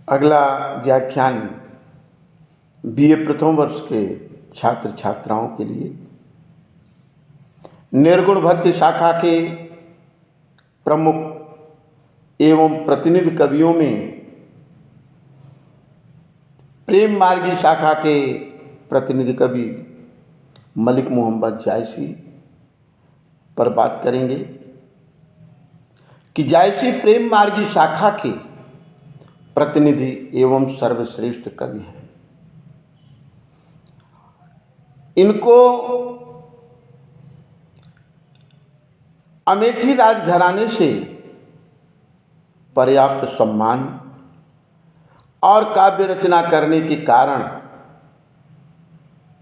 अगला व्याख्यान बीए प्रथम वर्ष के छात्र छात्राओं के लिए निर्गुण भक्ति शाखा के प्रमुख एवं प्रतिनिधि कवियों में प्रेम मार्गी शाखा के प्रतिनिधि कवि मलिक मोहम्मद जायसी पर बात करेंगे कि जायसी प्रेम मार्गी शाखा के प्रतिनिधि एवं सर्वश्रेष्ठ कवि हैं। इनको अमेठी राजघराने से पर्याप्त सम्मान और काव्य रचना करने के कारण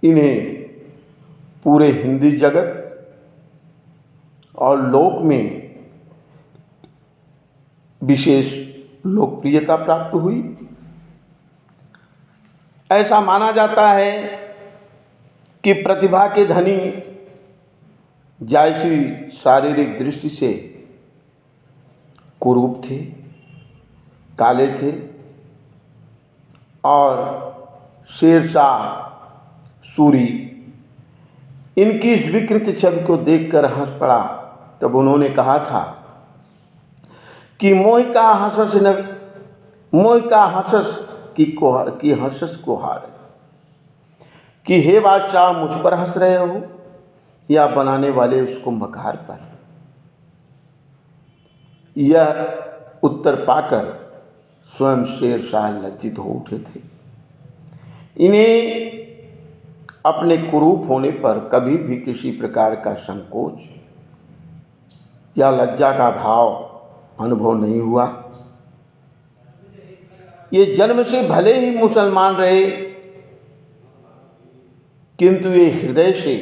इन्हें पूरे हिंदी जगत और लोक में विशेष लोकप्रियता प्राप्त हुई। ऐसा माना जाता है कि प्रतिभा के धनी जायसी शारीरिक दृष्टि से कुरूप थे, काले थे और शेरशाह सूरी इनकी इस विकृत छवि को देखकर हंस पड़ा। तब उन्होंने कहा था कि मोह का हंसस की हंसस को हार कि हे बादशाह मुझ पर हंस रहे हो या बनाने वाले उसको मकार पर। यह उत्तर पाकर स्वयं शेरशाह लज्जित हो उठे थे। इन्हें अपने कुरूप होने पर कभी भी किसी प्रकार का संकोच या लज्जा का भाव अनुभव नहीं हुआ। ये जन्म से भले ही मुसलमान रहे किंतु ये हृदय से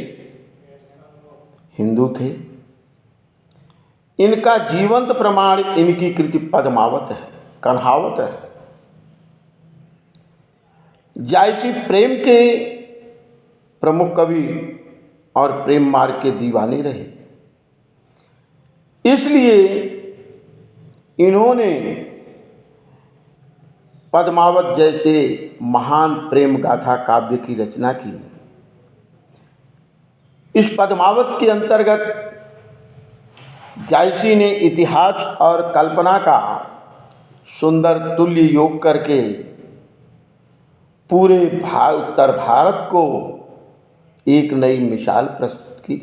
हिंदू थे। इनका जीवंत प्रमाण इनकी कृति पद्मावत है, कन्हावत है। जायसी प्रेम के प्रमुख कवि और प्रेम मार्ग के दीवाने रहे, इसलिए इन्होंने पद्मावत जैसे महान प्रेम गाथा काव्य की रचना की। इस पद्मावत के अंतर्गत जायसी ने इतिहास और कल्पना का सुंदर तुल्य योग करके पूरे उत्तर भारत को एक नई मिसाल प्रस्तुत की।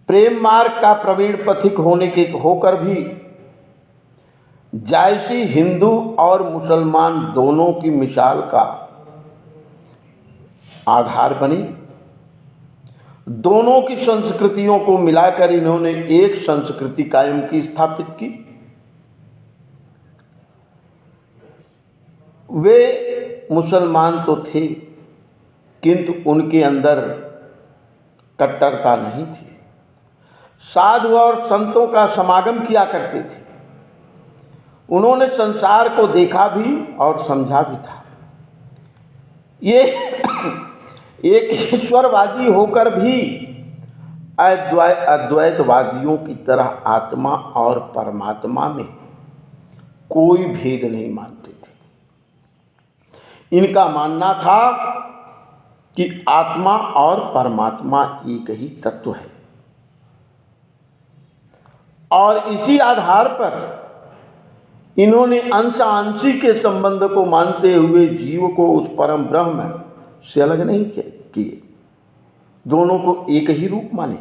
प्रेम मार्ग का प्रवीण पथिक होकर भी जायसी हिंदू और मुसलमान दोनों की मिसाल का आधार बनी। दोनों की संस्कृतियों को मिलाकर इन्होंने एक संस्कृति कायम की, स्थापित की। वे मुसलमान तो थे किंतु उनके अंदर कट्टरता नहीं थी। साधु और संतों का समागम किया करते थे। उन्होंने संसार को देखा भी और समझा भी था। ये एक ईश्वरवादी होकर भी अद्वैतवादियों की तरह आत्मा और परमात्मा में कोई भेद नहीं मानते थे। इनका मानना था कि आत्मा और परमात्मा एक ही तत्व है और इसी आधार पर इन्होंने अंशांशी के संबंध को मानते हुए जीव को उस परम ब्रह्म से अलग नहीं किए, दोनों को एक ही रूप माने।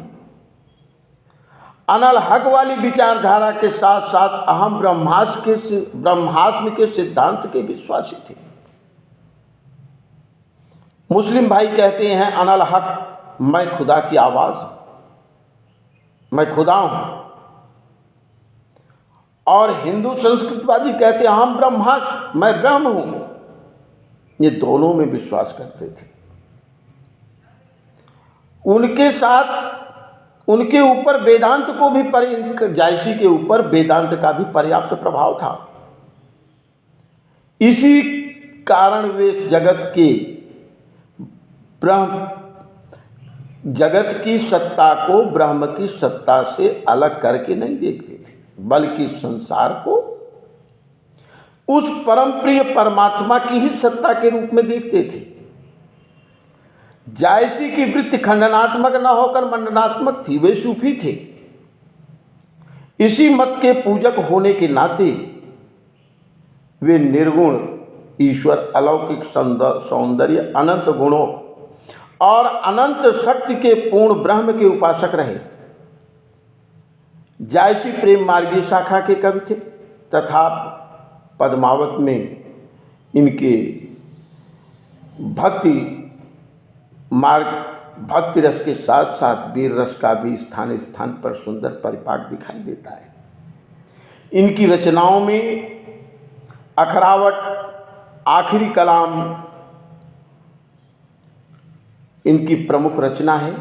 अनल हक वाली विचारधारा के साथ साथ अहम ब्रह्मास्म के सिद्धांत के विश्वासी थे। मुस्लिम भाई कहते हैं अनल हक, मैं खुदा की आवाज़, मैं खुदा हूँ। और हिंदू संस्कृतवादी कहते हैं हम ब्रह्मास्म, मैं ब्रह्म हूँ। ये दोनों में विश्वास करते थे। उनके साथ उनके ऊपर वेदांत को भी जायसी के ऊपर वेदांत का भी पर्याप्त प्रभाव था। इसी कारण वे जगत की सत्ता को ब्रह्म की सत्ता से अलग करके नहीं देखते थे, बल्कि संसार को उस परम प्रिय परमात्मा की ही सत्ता के रूप में देखते थे। जायसी की वृत्ति खंडनात्मक न होकर मंडनात्मक थी, वे सूफी थे। इसी मत के पूजक होने के नाते वे निर्गुण ईश्वर, अलौकिक सौंदर्य, अनंत गुणों और अनंत शक्ति के पूर्ण ब्रह्म के उपासक रहे। जायसी प्रेम मार्गी शाखा के कवि थे तथा पद्मावत में इनके भक्ति रस के साथ साथ वीर रस का भी स्थान स्थान पर सुंदर परिपाक दिखाई देता है। इनकी रचनाओं में अखरावट, आखिरी कलाम इनकी प्रमुख रचना है।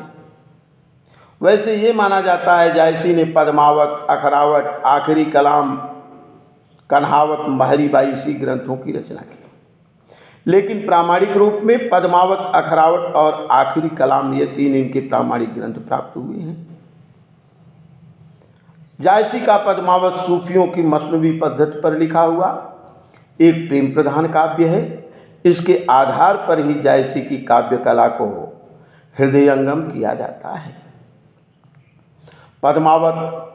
वैसे ये माना जाता है जायसी ने पद्मावत, अखरावट, आखिरी कलाम, कन्हावत, महरीबाई सी ग्रंथों की रचना की, लेकिन प्रामाणिक रूप में पद्मावत, अखरावट और आखिरी कलाम ये 3 इनके प्रामाणिक ग्रंथ प्राप्त हुए हैं। जायसी का पद्मावत सूफियों की मसनवी पद्धति पर लिखा हुआ एक प्रेम प्रधान काव्य है। इसके आधार पर ही जायसी की काव्य कला को हृदयंगम किया जाता है। पद्मावत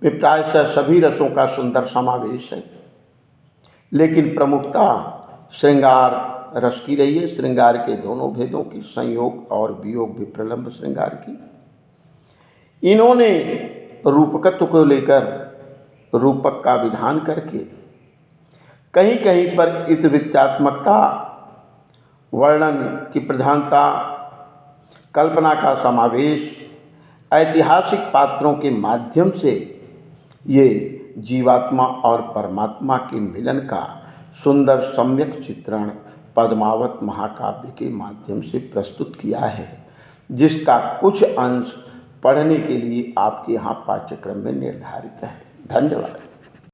में प्रायशः सभी रसों का सुंदर समावेश है, लेकिन प्रमुखता श्रृंगार रस की रही है। श्रृंगार के दोनों भेदों की, संयोग और वियोग विप्रलंब श्रृंगार की। इन्होंने रूपकत्व को लेकर रूपक का विधान करके कहीं कहीं पर इतिवृत्तात्मकता, वर्णन की प्रधानता, कल्पना का समावेश, ऐतिहासिक पात्रों के माध्यम से ये जीवात्मा और परमात्मा के मिलन का सुंदर सम्यक चित्रण पद्मावत महाकाव्य के माध्यम से प्रस्तुत किया है, जिसका कुछ अंश पढ़ने के लिए आपके यहाँ पाठ्यक्रम में निर्धारित है। धन्यवाद।